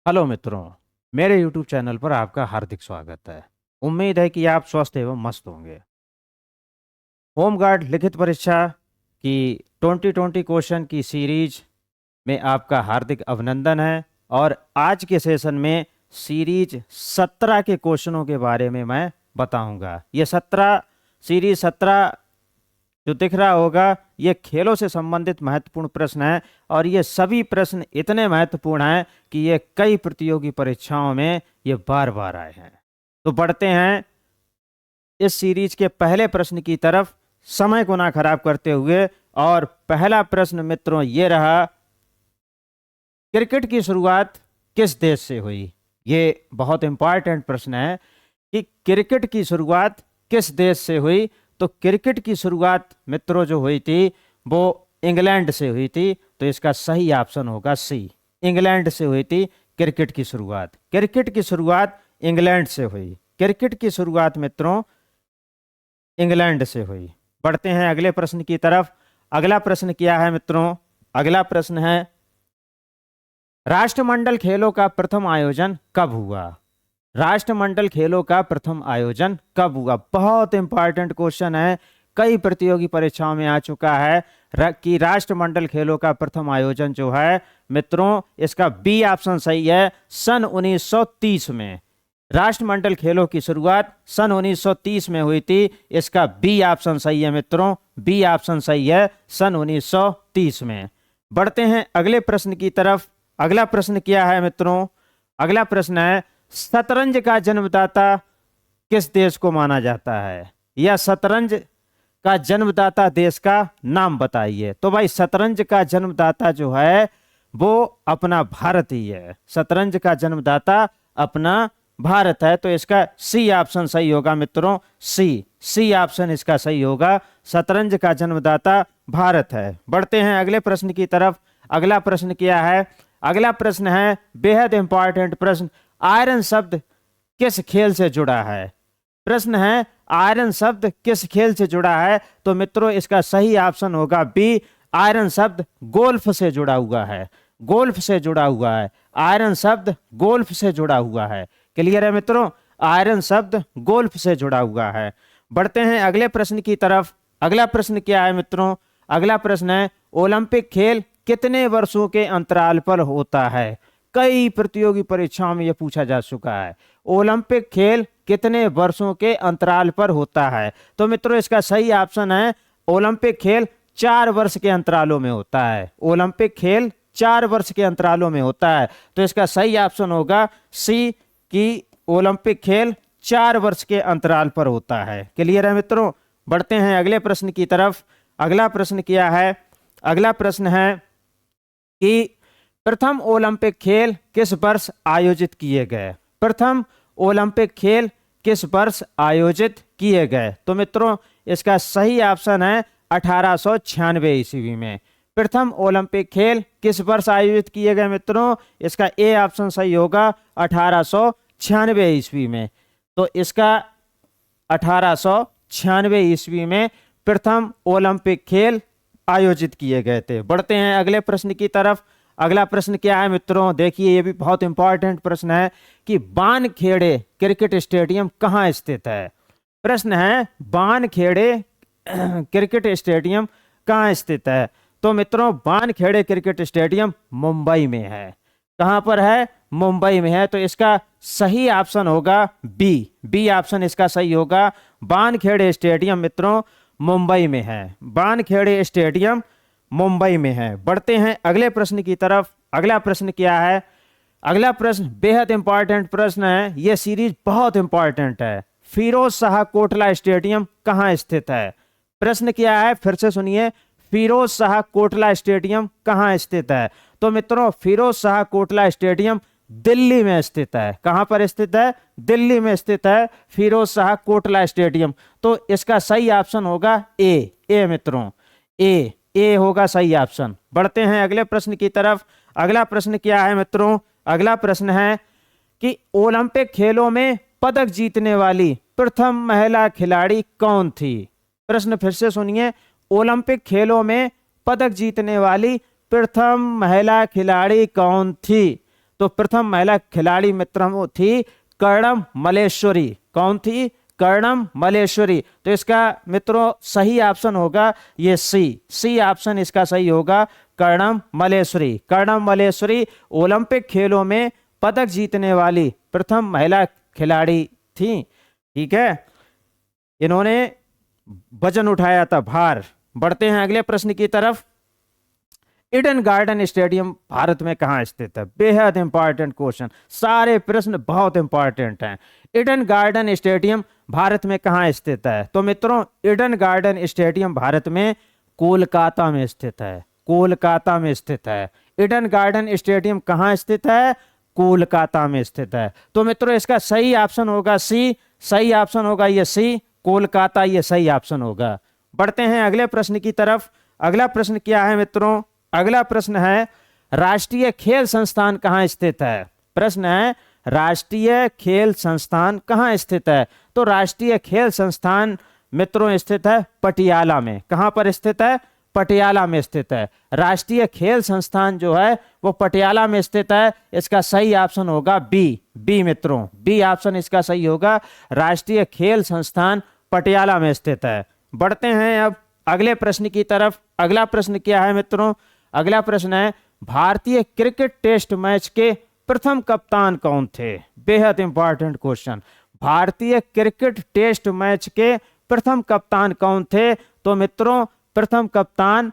Hello मित्रों, मेरे YouTube channel पर आपका हार्दिक स्वागत है। उम्मीद है कि आप स्वस्थ एवं मस्त होंगे। होमगार्ड लिखित परीक्षा की 2020 क्वेश्चन की सीरीज में आपका हार्दिक अभिनंदन है और आज के सेशन में सीरीज 17 के क्वेश्चनों के बारे में मैं बताऊंगा। ये 17 जो दिख रहा होगा ये खेलों से संबंधित महत्वपूर्ण प्रश्न है और ये सभी प्रश्न इतने महत्वपूर्ण हैं कि ये कई प्रतियोगी परीक्षाओं में ये बार बार आए हैं। तो बढ़ते हैं इस सीरीज के पहले प्रश्न की तरफ, समय को ना खराब करते हुए। और पहला प्रश्न मित्रों ये रहा, क्रिकेट की शुरुआत किस देश से हुई? ये बहुत इंपॉर्टेंट प्रश्न है कि क्रिकेट की शुरुआत किस देश से हुई। तो क्रिकेट की शुरुआत मित्रों जो हुई थी वो इंग्लैंड से हुई थी। तो इसका सही ऑप्शन होगा सी, इंग्लैंड से हुई थी क्रिकेट की शुरुआत। क्रिकेट की शुरुआत इंग्लैंड से हुई। क्रिकेट की शुरुआत मित्रों इंग्लैंड से हुई। बढ़ते हैं अगले प्रश्न की तरफ। अगला प्रश्न क्या है मित्रों? अगला प्रश्न है, राष्ट्रमंडल खेलों का प्रथम आयोजन कब हुआ? राष्ट्रमंडल खेलों का प्रथम आयोजन कब हुआ? बहुत इंपॉर्टेंट क्वेश्चन है, कई प्रतियोगी परीक्षाओं में आ चुका है कि राष्ट्रमंडल खेलों का प्रथम आयोजन जो है मित्रों, इसका बी ऑप्शन सही है, सन 1930 में। राष्ट्रमंडल खेलों की शुरुआत सन 1930 में हुई थी। इसका बी ऑप्शन सही है मित्रों, बी ऑप्शन सही है, सन 1930 में। बढ़ते हैं अगले प्रश्न की तरफ। अगला प्रश्न क्या है मित्रों? अगला प्रश्न है, शतरंज का जन्मदाता किस देश को माना जाता है? या शतरंज का जन्मदाता देश का नाम बताइए। तो भाई शतरंज का जन्मदाता जो है वो अपना भारत ही है। शतरंज का जन्मदाता अपना भारत है। तो इसका सी ऑप्शन सही होगा मित्रों, सी ऑप्शन इसका सही होगा, शतरंज का जन्मदाता भारत है। बढ़ते हैं अगले प्रश्न की तरफ। अगला प्रश्न क्या है? अगला प्रश्न है बेहद इंपॉर्टेंट प्रश्न, आयरन शब्द किस खेल से जुड़ा है? प्रश्न है आयरन शब्द किस खेल से जुड़ा है? तो मित्रों इसका सही ऑप्शन होगा बी, आयरन शब्द गोल्फ से जुड़ा हुआ है। गोल्फ से जुड़ा हुआ है, आयरन शब्द गोल्फ से जुड़ा हुआ है। क्लियर है मित्रों? आयरन शब्द गोल्फ से जुड़ा हुआ है। बढ़ते हैं अगले प्रश्न की तरफ। अगला प्रश्न क्या है मित्रों? अगला प्रश्न है, ओलंपिक खेल कितने वर्षों के अंतराल पर होता है? कई प्रतियोगी परीक्षाओं में यह पूछा जा चुका है, ओलंपिक खेल कितने वर्षों के अंतराल पर होता है? तो मित्रों इसका सही ऑप्शन है, ओलंपिक खेल 4 वर्ष के अंतरालों में होता है। ओलंपिक खेल 4 वर्ष के अंतरालों में होता है। तो इसका सही ऑप्शन होगा सी, कि ओलंपिक खेल 4 वर्ष के अंतराल पर होता है। क्लियर है मित्रों? बढ़ते हैं अगले प्रश्न की तरफ। अगला प्रश्न क्या है? अगला प्रश्न है कि प्रथम ओलंपिक खेल किस वर्ष आयोजित किए गए? प्रथम ओलंपिक खेल किस वर्ष आयोजित किए गए? तो मित्रों इसका सही ऑप्शन है 1896 ईस्वी में। प्रथम ओलंपिक खेल किस वर्ष आयोजित किए गए मित्रों? इसका ए ऑप्शन सही होगा, 1896 ईस्वी में। तो इसका 1896 ईस्वी में प्रथम ओलंपिक खेल आयोजित किए गए थे। बढ़ते हैं अगले प्रश्न की तरफ। अगला प्रश्न क्या है मित्रों? देखिए ये भी बहुत इंपॉर्टेंट प्रश्न है कि बानखेड़े क्रिकेट स्टेडियम कहाँ स्थित है? प्रश्न है बानखेड़े क्रिकेट स्टेडियम कहाँ स्थित है? तो मित्रों बानखेड़े क्रिकेट स्टेडियम मुंबई में है। कहाँ पर है? मुंबई में है। तो इसका सही ऑप्शन होगा बी, बी ऑप्शन इसका सही होगा, बानखेड़े स्टेडियम मित्रों मुंबई में है। बानखेड़े स्टेडियम मुंबई में है। बढ़ते हैं अगले प्रश्न की तरफ। अगला प्रश्न क्या है? अगला प्रश्न बेहद इंपॉर्टेंट प्रश्न है, यह सीरीज बहुत इंपॉर्टेंट है। फिरोज शाह कोटला स्टेडियम कहाँ स्थित है? प्रश्न क्या है फिर से सुनिए, फिरोज शाह कोटला स्टेडियम कहाँ स्थित है? तो मित्रों फिरोज शाह कोटला स्टेडियम दिल्ली में स्थित है। कहां पर स्थित है? दिल्ली में स्थित है फिरोज शाह कोटला स्टेडियम। तो इसका सही ऑप्शन होगा ए मित्रों, ए होगा सही ऑप्शन। बढ़ते हैं अगले प्रश्न की तरफ। अगला प्रश्न क्या है मित्रों? अगला प्रश्न है कि ओलंपिक खेलों में पदक जीतने वाली प्रथम महिला खिलाड़ी कौन थी? प्रश्न फिर से सुनिए, ओलंपिक खेलों में पदक जीतने वाली प्रथम महिला खिलाड़ी कौन थी? तो प्रथम महिला खिलाड़ी मित्रों वो थी कर्णम मल्लेश्वरी। कौन थी? कर्णम मल्लेश्वरी। तो इसका मित्रों सही ऑप्शन होगा ये सी ऑप्शन इसका सही होगा, कर्णम मल्लेश्वरी। कर्णम मल्लेश्वरी ओलंपिक खेलों में पदक जीतने वाली प्रथम महिला खिलाड़ी थी। ठीक है, इन्होंने वजन उठाया था, भार। बढ़ते हैं अगले प्रश्न की तरफ। ईडन गार्डन स्टेडियम भारत में कहाँ स्थित है? बेहद इंपॉर्टेंट क्वेश्चन, सारे प्रश्न बहुत इंपॉर्टेंट हैं। ईडन गार्डन स्टेडियम भारत में कहाँ स्थित है? तो मित्रों ईडन गार्डन स्टेडियम भारत में कोलकाता में स्थित है। कोलकाता में स्थित है। ईडन गार्डन स्टेडियम कहाँ स्थित है? कोलकाता में स्थित है। तो मित्रों इसका सही ऑप्शन होगा सी। सही ऑप्शन होगा ये सी, कोलकाता, ये सही ऑप्शन होगा। बढ़ते हैं अगले प्रश्न की तरफ। अगला प्रश्न क्या है मित्रों? अगला प्रश्न है राष्ट्रीय खेल संस्थान कहाँ स्थित है? प्रश्न है राष्ट्रीय खेल संस्थान कहाँ स्थित है? तो राष्ट्रीय खेल संस्थान मित्रों स्थित है पटियाला में। कहाँ पर स्थित है? पटियाला में स्थित है। राष्ट्रीय खेल संस्थान जो है वो पटियाला में स्थित है। इसका सही ऑप्शन होगा बी मित्रों, बी ऑप्शन इसका सही होगा, राष्ट्रीय खेल संस्थान पटियाला में स्थित है। बढ़ते हैं अब अगले प्रश्न की तरफ। अगला प्रश्न क्या है मित्रों? अगला प्रश्न है भारतीय क्रिकेट टेस्ट मैच के प्रथम कप्तान कौन थे? बेहद इंपॉर्टेंट क्वेश्चन। भारतीय क्रिकेट टेस्ट मैच के प्रथम कप्तान कौन थे? तो मित्रों प्रथम कप्तान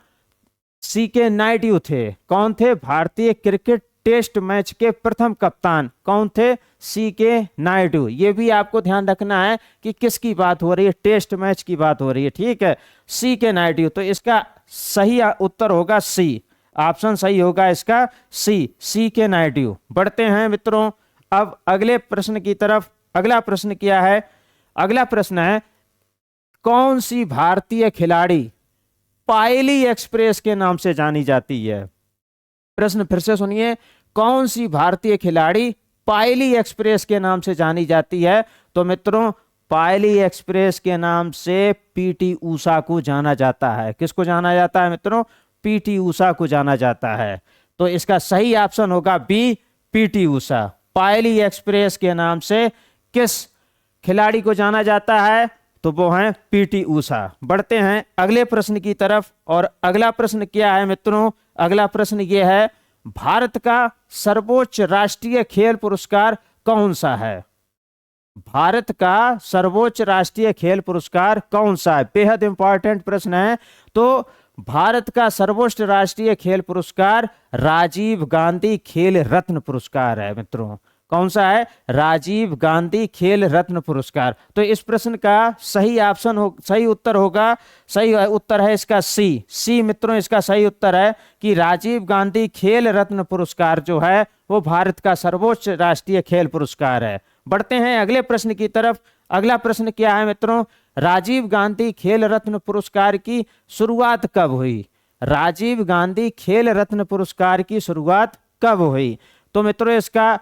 सीके नायडू थे। कौन थे? भारतीय क्रिकेट टेस्ट मैच के प्रथम कप्तान कौन थे? सीके नायडू। ये भी आपको ध्यान रखना है कि किसकी बात हो रही है, टेस्ट मैच की बात हो रही है। ठीक है, सीके नायडू। तो इसका सही उत्तर होगा सी, ऑप्शन सही होगा इसका सीके नायडू। बढ़ते हैं मित्रों अब अगले प्रश्न की तरफ। अगला प्रश्न क्या है? अगला प्रश्न है कौन सी भारतीय खिलाड़ी पायली एक्सप्रेस के नाम से जानी जाती है? प्रश्न फिर से सुनिए, कौन सी भारतीय खिलाड़ी पायली एक्सप्रेस के नाम से जानी जाती है? तो मित्रों पायली एक्सप्रेस के नाम से पीटी ऊषा को जाना जाता है। किसको जाना जाता है मित्रों? पीटी ऊषा को जाना जाता है। तो इसका सही ऑप्शन होगा बी, पीटी ऊषा। पायली एक्सप्रेस के नाम से किस खिलाड़ी को जाना जाता है? तो वो हैं पीटी ऊषा। बढ़ते हैं अगले प्रश्न की तरफ। और अगला प्रश्न क्या है मित्रों? अगला प्रश्न ये है भारत का सर्वोच्च राष्ट्रीय खेल पुरस्कार कौन सा है? भारत का सर्वोच्च राष्ट्रीय खेल पुरस्कार कौन सा है? बेहद इंपॉर्टेंट प्रश्न है। तो भारत का सर्वोच्च राष्ट्रीय खेल पुरस्कार राजीव गांधी खेल रत्न पुरस्कार है मित्रों। कौन सा है? राजीव गांधी खेल रत्न पुरस्कार। तो इस प्रश्न का सही ऑप्शन हो, सही उत्तर होगा, सही उत्तर है इसका सी मित्रों इसका सही उत्तर है कि राजीव गांधी खेल रत्न पुरस्कार जो है वो भारत का सर्वोच्च राष्ट्रीय खेल पुरस्कार है। बढ़ते हैं अगले प्रश्न की तरफ। अगला प्रश्न क्या है मित्रों? राजीव गांधी खेल रत्न पुरस्कार की शुरुआत कब हुई? राजीव गांधी खेल रत्न पुरस्कार की शुरुआत कब हुई? तो मित्रों इसका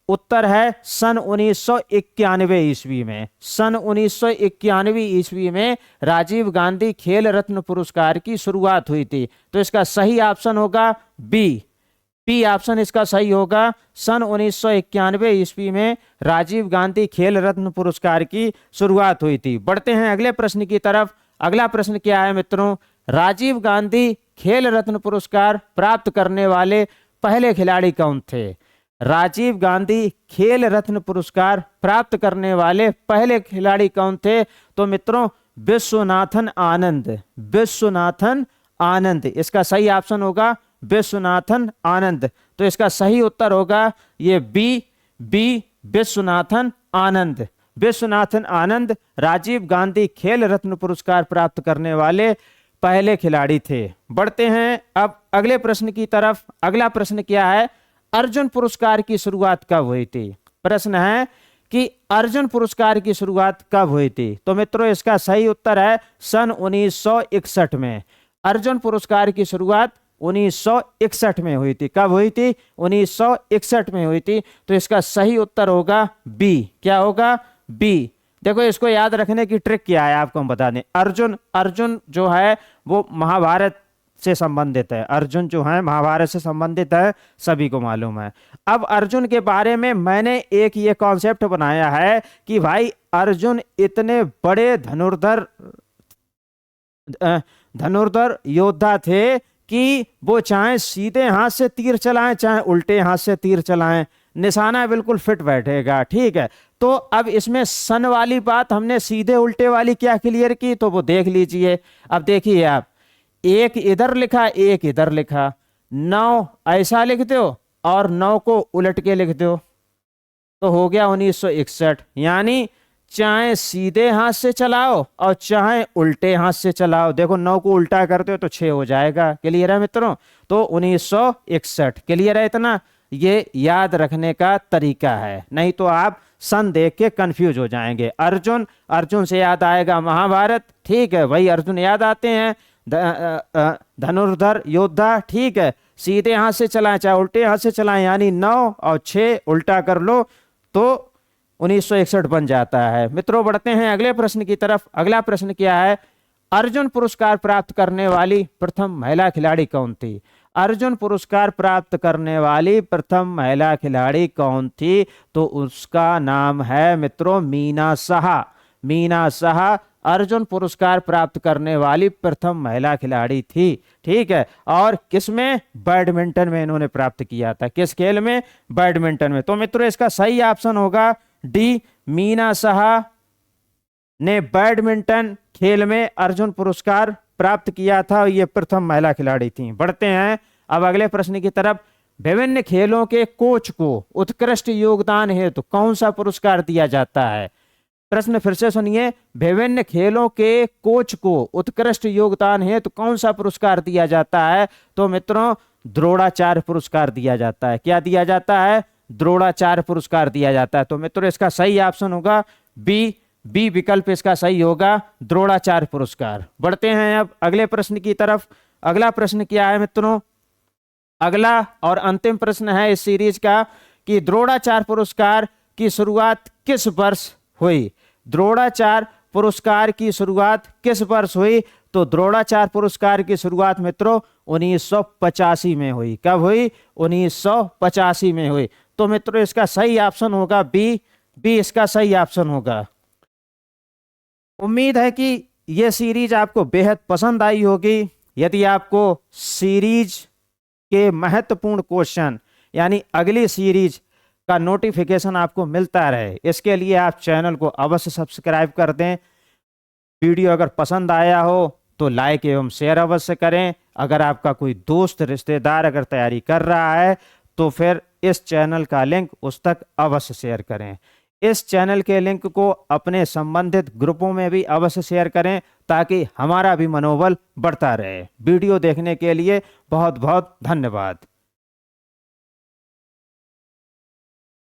उत्तर है सन 1991 ईस्वी में। सन 1991 ईस्वी में राजीव गांधी खेल रत्न पुरस्कार की शुरुआत हुई थी। तो इसका सही ऑप्शन होगा बी ऑप्शन इसका सही होगा। सन 1991 ईस्वी में राजीव गांधी खेल रत्न पुरस्कार की शुरुआत हुई थी। बढ़ते हैं अगले प्रश्न की तरफ। अगला प्रश्न क्या है मित्रों? राजीव गांधी खेल रत्न पुरस्कार प्राप्त करने वाले पहले खिलाड़ी कौन थे? राजीव गांधी खेल रत्न पुरस्कार प्राप्त करने वाले पहले खिलाड़ी कौन थे? तो मित्रों विश्वनाथन आनंद। विश्वनाथन आनंद इसका सही ऑप्शन होगा, विश्वनाथन आनंद। तो इसका सही उत्तर होगा ये बी विश्वनाथन आनंद। विश्वनाथन आनंद राजीव गांधी खेल रत्न पुरस्कार प्राप्त करने वाले पहले खिलाड़ी थे। बढ़ते हैं अब अगले प्रश्न की तरफ। अगला प्रश्न क्या है? अर्जुन पुरस्कार की शुरुआत कब हुई थी? प्रश्न है कि अर्जुन पुरस्कार की शुरुआत कब हुई थी? तो मित्रों इसका सही उत्तर है सन 1961 में। अर्जुन पुरस्कार की शुरुआत 1961 में हुई थी। कब हुई थी? 1961 में हुई थी। तो इसका सही उत्तर होगा बी। क्या होगा? बी। देखो इसको याद रखने की ट्रिक क्या है आपको हम बता दें। अर्जुन जो है वो महाभारत से संबंधित है। अर्जुन जो है महाभारत से संबंधित है, सभी को मालूम है। अब अर्जुन के बारे में मैंने एक ये कॉन्सेप्ट बनाया है कि भाई अर्जुन इतने बड़े धनुर्धर योद्धा थे कि वो चाहे सीधे हाथ से तीर चलाएं चाहे उल्टे हाथ से तीर चलाएं, निशाना बिल्कुल फिट बैठेगा। ठीक है, तो अब इसमें सन वाली बात हमने सीधे उल्टे वाली क्या क्लियर की, तो वो देख लीजिए। अब देखिए आप, एक इधर लिखा एक इधर लिखा, 9 ऐसा लिख दो और 9 को उलट के लिख दो, तो हो गया 1961। यानी चाहे सीधे हाथ से चलाओ और चाहे उल्टे हाथ से चलाओ, देखो 9 को उल्टा करते हो तो 6 हो जाएगा। क्लियर है मित्रों? तो 1961। क्लियर है इतना? ये याद रखने का तरीका है, नहीं तो आप सन देख के कंफ्यूज हो जाएंगे। अर्जुन, अर्जुन से याद आएगा महाभारत। ठीक है, वही अर्जुन याद आते हैं, धनुर्धर योद्धा। ठीक है, सीधे हाथ से चलाएं चाहे उल्टे हाथ से चलाएं, यानी 9 और 6 उल्टा कर लो तो 1961 बन जाता है। मित्रों बढ़ते हैं अगले प्रश्न की तरफ। अगला प्रश्न क्या है? अर्जुन पुरस्कार प्राप्त करने वाली प्रथम महिला खिलाड़ी कौन थी? अर्जुन पुरस्कार प्राप्त करने वाली प्रथम महिला खिलाड़ी कौन थी? तो उसका नाम है मित्रों मीना साहा। मीना साहा अर्जुन पुरस्कार प्राप्त करने वाली प्रथम महिला खिलाड़ी थी। ठीक है, और किसमें? बैडमिंटन में इन्होंने प्राप्त किया था। किस खेल में? बैडमिंटन में। तो मित्रों इसका सही ऑप्शन होगा डी, मीना साहा ने बैडमिंटन खेल में अर्जुन पुरस्कार प्राप्त किया था, ये प्रथम महिला खिलाड़ी थी। बढ़ते हैं अब अगले प्रश्न की तरफ। विभिन्न खेलों के कोच को उत्कृष्ट योगदान हेतु कौन सा पुरस्कार दिया जाता है? प्रश्न फिर से सुनिए, विभिन्न खेलों के कोच को उत्कृष्ट योगदान हेतु कौन सा पुरस्कार दिया जाता है? तो मित्रों द्रोणाचार्य पुरस्कार दिया जाता है। क्या दिया जाता है? द्रोणाचार्य पुरस्कार दिया जाता है। तो मित्रों इसका सही ऑप्शन होगा बी, बी विकल्प इसका सही होगा, द्रोणाचार्य पुरस्कार। बढ़ते हैं अब अगले प्रश्न की तरफ। अगला प्रश्न क्या है मित्रों? अगला और अंतिम प्रश्न है इस सीरीज का कि द्रोणाचार्य पुरस्कार की शुरुआत किस वर्ष हुई? द्रोणाचार्य पुरस्कार की शुरुआत किस वर्ष हुई? तो द्रोणाचार्य पुरस्कार की शुरुआत मित्रों 1985 में हुई। कब हुई? 1985 में हुई। तो मित्रों इसका सही ऑप्शन होगा बी, बी इसका सही ऑप्शन होगा। उम्मीद है कि यह सीरीज आपको बेहद पसंद आई होगी। यदि आपको सीरीज के महत्वपूर्ण क्वेश्चन यानी अगली सीरीज का नोटिफिकेशन आपको मिलता रहे, इसके लिए आप चैनल को अवश्य सब्सक्राइब कर दें। वीडियो अगर पसंद आया हो तो लाइक एवं शेयर अवश्य करें। अगर आपका कोई दोस्त रिश्तेदार अगर तैयारी कर रहा है तो फिर इस चैनल का लिंक उस तक अवश्य शेयर करें। इस चैनल के लिंक को अपने संबंधित ग्रुपों में भी अवश्य शेयर करें ताकि हमारा भी मनोबल बढ़ता रहे। वीडियो देखने के लिए बहुत बहुत धन्यवाद।